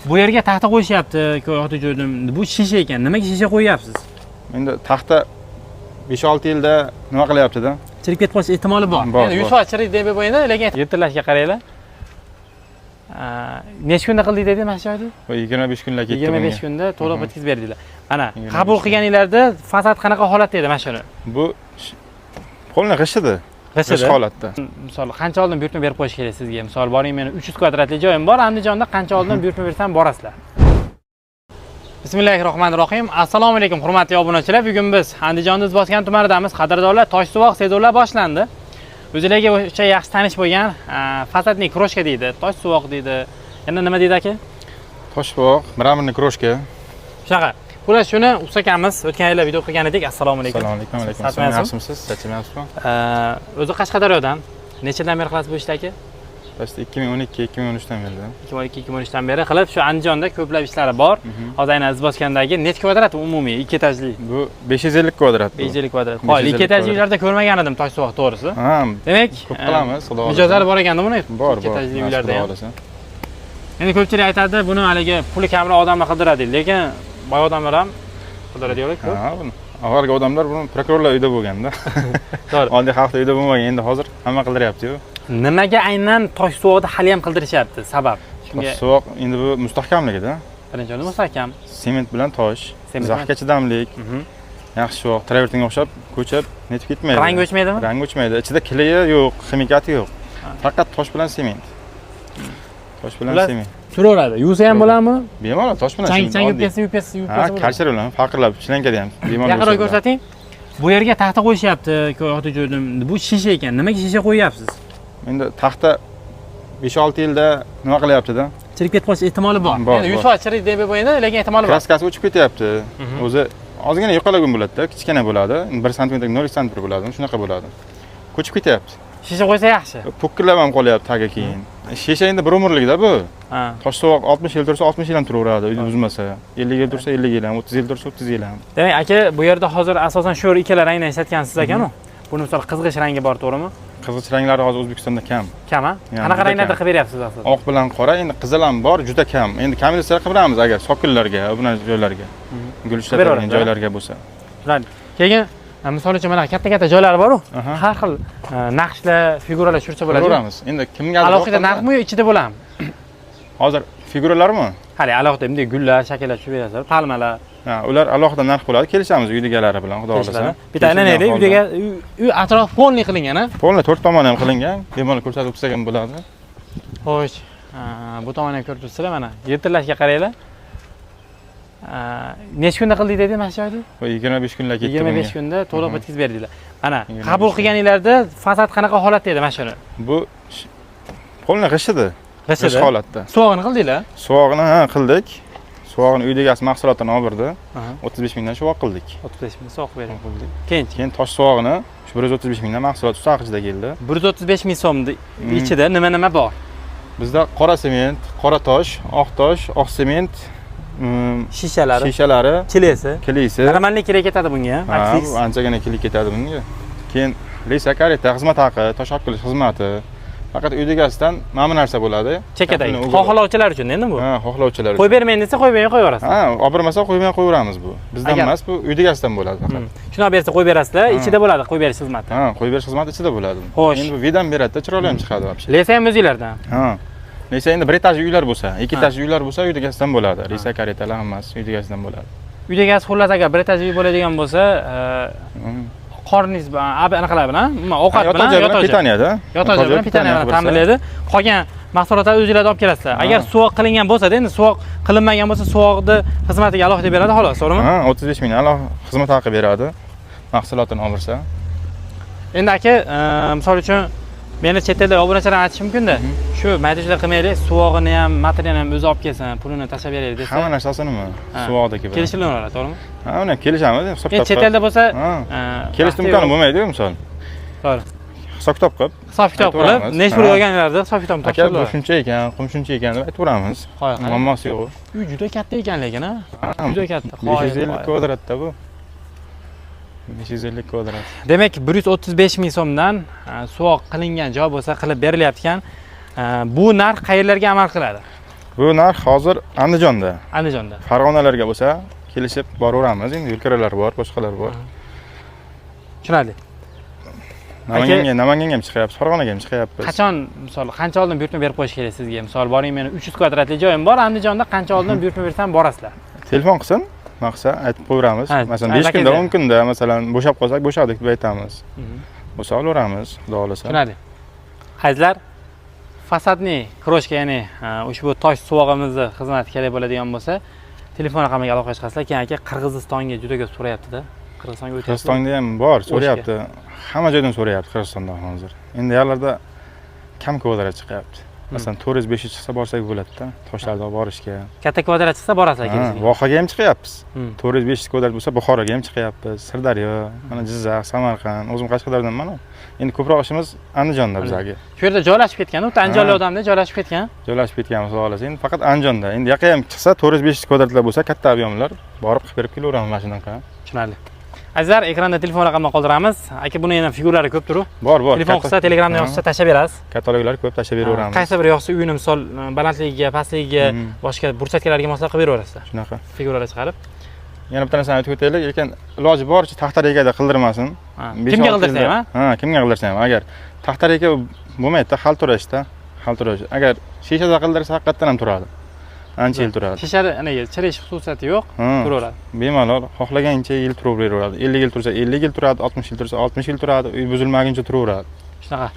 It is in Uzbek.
Bu yerga taxta qo'yishyapti, ko'rib ko'rdim. Bu shisha ekan. Nimaga shisha qo'yyapsiz? Endi taxta 5-6 yilda nima qilyapti-da? Chirib ketib qolish ehtimoli bor. Endi 100% chirib deb bo'lmaydi, lekin yirtilashga qaranglar. Necha kunda qildik dedi mana shu joyda? 25 kunlar ketdi. 25 kunda to'liq bitkizib berdinglar. Mana qabul qilganinglarda fasad qanaqa holatda edi mana shuni? Bu qo'lni g'ishidi. G'ish holatda. Misol qancha oldin buyurtma berib qo'yish kerak sizga? Misol boring, meni 300 kvadratli joyim bor, Andijonda qancha oldin buyurtma bersam borasizlar. Bismillahirrohmanirrohim. Assalomu alaykum hurmatli obunachilar. Bugun biz Andijonning Izboskan tumanidamiz. Qadrdonlar, Toshsuvoq sezuvlar boshlandi. O'zingizlarga o'sha yaxshi tanish bo'lgan fasadning kroshka deydi, Toshsuvoq deydi. Yana nima deydi aka? Toshsuvoq, mramirniy kroshka. Shunaqa. Bular shuni ustakamiz o'tgan yillar video qilgan edik. Assalomu alaykum. Assalomu alaykum. Yaxshimisiz? Charchamayapsizmi? O'zi Qashqadaryodan. Nechadan beri qilasiz bu ishni aka? Basta 2012-2013 dan beri. 2012-2013 dan beri qilib, shu Andijonda ko'plab ishlari bor. Hozir aynan Izboskandagi necha kvadrat umumiy 2 etajli? Bu 550 kvadrat. 550 kvadrat. Qo'y, 2 etajli uylarda ko'rmagan edim Toshsuvoq to'g'risi. Ha, demak, ko'p qilamiz, xudo xohlasa. Mijozlari bor ekan buni? Bor, 2 etajli uylarda ham. Xudo xohlasa. Endi ko'pchilik aytadi, buni haligi puli kamroq odamlar qidiradi, lekin boy odamlar ham qidiradi-ku. Ha, avvalgi odamlar buni prokurorlar uyda bo'lganda. To'g'ri. Oddiy xalqda uyda bo'lmagan, endi hozir hamma qildiryapti-ku. Nimaga aynan Toshsuvoqda hali ham qildirishyapti? Sabab? Toshsuvoq endi bu mustahkamligida. Birinchi o'rinda mustahkam. Sement bilan tosh, zaxga chidamlik. Yaxshi sho'x, travertinga o'xshab ko'chib netib ketmaydi. Rang o'chmaydimi? Rang o'chmaydi. Ichida kliyi yo'q, ximikati yo'q. Faqat tosh bilan sement. Tosh bilan sement. Turaveradi. Yuvsa ham bo'ladimi? Bemalol tosh bilan sement. Chang yupkasi. Ha, kalchir bilan faqirlab, shlenkada ham bemalol. Yaqinroq ko'rsating. Bu yerga taxta qo'yishyapti, ko'rib ko'rdim. Bu shisha ekan. Nimaga shisha qo'yyapsiz? Endi taxta 5-6 yilda nima qilyapti-da? Chirib ketib qolish ehtimoli bor. Endi 100% chirib deb bo'lmaydi, lekin ehtimoli bor. Kraskasi o'chib ketyapti. O'zi ozgina yo'qolagan bo'ladi-da, kichkina bo'ladi. 1 sm 0 sm bo'ladi, shunaqa bo'ladi. Ko'chib ketyapti. Shisha qo'ysa yaxshi. Po'kkilab ham qolyapti tagi keyin. Shisha endi bir umrlikda bu. Toshsuvoq 60 yil tursa 60 yil ham turaveradi, uyda buzmasa. 50 yil tursa 50 yil ham, 30 yil tursa 30 yil ham. Demak, aka, bu yerda hozir asosan shu ikkala rangdan ishlatgansiz ekan-ku. Buni misol qizg'ish rangi bor, to'g'rimi? Qizg'ish ranglari hozir O'zbekistonda kam. Kam-a? Qanaqa ranglarda qilib beryapsiz asosan? Oq bilan qora, endi qizil ham bor, juda kam. Endi kommersiya qilib beramiz agar sokinlarga, bunaqa joylarga, gul ishlatadigan joylarga bo'lsa. Keyin misol uchun mana katta-katta joylar bor-ku. Har xil naqshlar, figuralar tushirsa bo'ladi. Ko'ramiz. Endi kimga alohida narxmi yo ichida bo'ladimi? Hozir figuralarmi? Hali alohida bunday gullar, shakllar tushib berasiz, palmalar. Ha, ular alohida narx bo'ladi. Kelishamiz uydagilar bilan, xudo xohlasa. Bitta nima edi? Uy atrof polni qilingan-a? Polni 4 tomoni ham qilingan. Bemalol ko'rsatib o'tsak ham bo'ladi. Xo'sh. Bu tomonni ham ko'rib turibsizlar mana. Yirtilashga qaranglar. Necha kunda qildik dedi mana shu joyda? 25 kunlar ketdi. 25 kunda to'liq bitkizib berdinglar. Mana qabul qilganinglarda fasad qanaqa holatda edi mana shuni? Bu polni g'ishidi. G'ish holatda. Suvog'ini qildinglar? Suvog'ini qildik. Suvog'ini uydagi mahsulotini olib berdi. 35 mingdan shuvoq qildik. 35 ming suvog' berdik. Keyin tosh suvog'ini 135 mingdan mahsulot ustaq ichida keldi. 135 ming so'mning ichida nima bor? Bizda qora sement, qora tosh, oq sement, shishalari, kilisi. Normalniy kerak ketadi bunga, aksiz. Ha, anchagina kerak ketadi bunga. Keyin lesa kareta, xizmat haqi, tosh olib kelish xizmati. Faqat uydagasidan mana bu narsa bo'ladi. Chekadagi. Xohlovchilar uchun endi bu. Ha, xohlovchilar uchun. Qo'yib bermayman desa qo'yib qo'yaverasiz. Ha, olib bermasa qo'ymay qo'yaveramiz bu. Bizdan emas, bu uydagasidan bo'ladi faqat. Shuni olib bersa qo'yib berasizlar, ichida bo'ladi qo'yib berish xizmati. Ha, qo'yib berish xizmati ichida bo'ladi. Endi bu vidan beradi-da, chiroyli ham chiqadi вообще. Lesa ham o'zingizlardan. Ha. Lesa endi 1 etajli uylar bo'lsa, 2 etajli uylar bo'lsa uydagasidan bo'ladi. Lesa karetalar hammasi uydagasidan bo'ladi. Uydagasi xullas agar 1 etajli uy bo'ladigan bo'lsa, qorningiz anaqalar bilan, ovqat bilan pitaniyada. Yotoqjoy bilan pitaniya bilan ta'minlaydi. Qolgan mahsulotlarni o'zingizlar olib kelasizlar. Agar suvoq qilingan bo'lsa-da, endi suvoq qilinmagan bo'lsa, suvoqni xizmatiga alohida beradi, xolos, to'g'rimi? Ha, 35 ming alohida xizmat haqi beradi. Mahsulotini olsa. Endi aka, misol uchun meni chet elda obunachilar aytish mumkin-da. Shu maydachilar qilmaylik, suvog'ini ham, materialini ham o'zi olib kelsin, pulini tashlab beraylik desa. Hamma narsasinimi? Suvoqdagi bilan. Kelishilaveradi, to'g'rimi? Ha, uni kelishamiz, hisob kitobga. Chet elda bo'lsa, kelishim imkoni bo'lmaydi-ku, misol. To'g'ri. Hisob kitob qilib. Hisob kitob qilib, necha pul olganinglarda hisob kitobni topshirib. Aka, bu shuncha ekan, qum shuncha ekan deb aytaveramiz. Muammosi yo'q. Uy juda katta ekan lekin, juda katta. 550 kvadratda bu. 550 kvadrat. Demak, 135 ming so'mdan suvoq qilingan joy bo'lsa qilib berilyapti ekan. Bu narx qayerlarga amal qiladi? Bu narx hozir Andijonda. Andijonda. Farg'onalarga bo'lsa, kelishib boraveramiz. Endi yo'lkiralar bor, boshqalar bor. Tushunarli. Namanganga ham chiqyapmiz, Farg'onaga ham chiqyapmiz. Qachon, misol, qancha oldin buyurtma berib qo'yish kerak sizga? Misol, boring, meni 300 kvadratli joyim bor, Andijonda qancha oldin buyurtma bersam borasizlar. Telefon qilsin, maqsa aytib qo'yamiz. Masalan, 5 kunda, 10 kunda, masalan, bo'shab qolsak, bo'shadik deb aytamiz. Bo'lsa olaveramiz, xudo xolasa. Tushunarli. Azizlar, fasadniy kroshka, ya'ni ushbu tosh suvog'imizni xizmati kerak bo'ladigan bo'lsa, telefon raqamiga aloqa chiqasizlar. Keyin aka Qirg'izistonga juda ko'p so'rayapti-da. Qirg'izistonga o'tyapti. Qirg'izistonda ham bor, so'rayapti. Hamma joydan so'rayapti Qirg'izistonda hozir. Endi yerlarda kam kvadrat chiqyapti. Masalan, 400-500 chiqsa borsak bo'ladi-da, toshlarni olib borishga. Katta kvadrat chiqsa borasizlar keyin. Vohaga ham chiqyapmiz. 400-500 kvadrat bo'lsa Buxoroga ham chiqyapmiz. Sirdaryo, mana Jizzax, Samarqand, o'zim Qashqadaryodanman. Endi ko'proq ishimiz Andijonda bizlarga. Shu yerda joylashib ketgan, u Andijonlik odamlar joylashib ketgan. Joylashib ketganmiz, xudo xolasa. Endi faqat Andijonda. Endi yoqqa ham chiqsa 400-500 kvadratlar bo'lsa, katta ob'yomlar borib qilib berib kelaveramiz mana shunaqa. Tushunarli. Azizlar, ekranda telefon raqamini qoldiramiz. Aka, buni yana figuralari ko'p turib. Bor. Telefon qilsa, Telegramda yozsa tashlab berasiz. Kataloglar ko'p tashlab beraveramiz. Qaysi biri yoqsa, uyini misol balandligiga, pastligiga, boshqa burchaklarga moslab qilib beraverasiz. Shunaqa. Figuralar chiqarib. Yana bitta narsani aytib o'taylik, lekin iloji boricha taxta rekada qildirmasin. Kimga qildirsa ham, ha? Kimga qildirsa ham. Agar taxta reka bo'lmaydi-da, hal turashda, hal turash. Agar shishada qildirsa haqiqatan ham turadi. Ancha yil turadi. Shishada chirish xususiyati yo'q, turaveradi. Bemalol xohlagancha yil turaveradi. 50 yil tursa 50 yil turadi, 60 yil tursa 60 yil turadi, uy buzilmaguncha turaveradi. Shunaqa.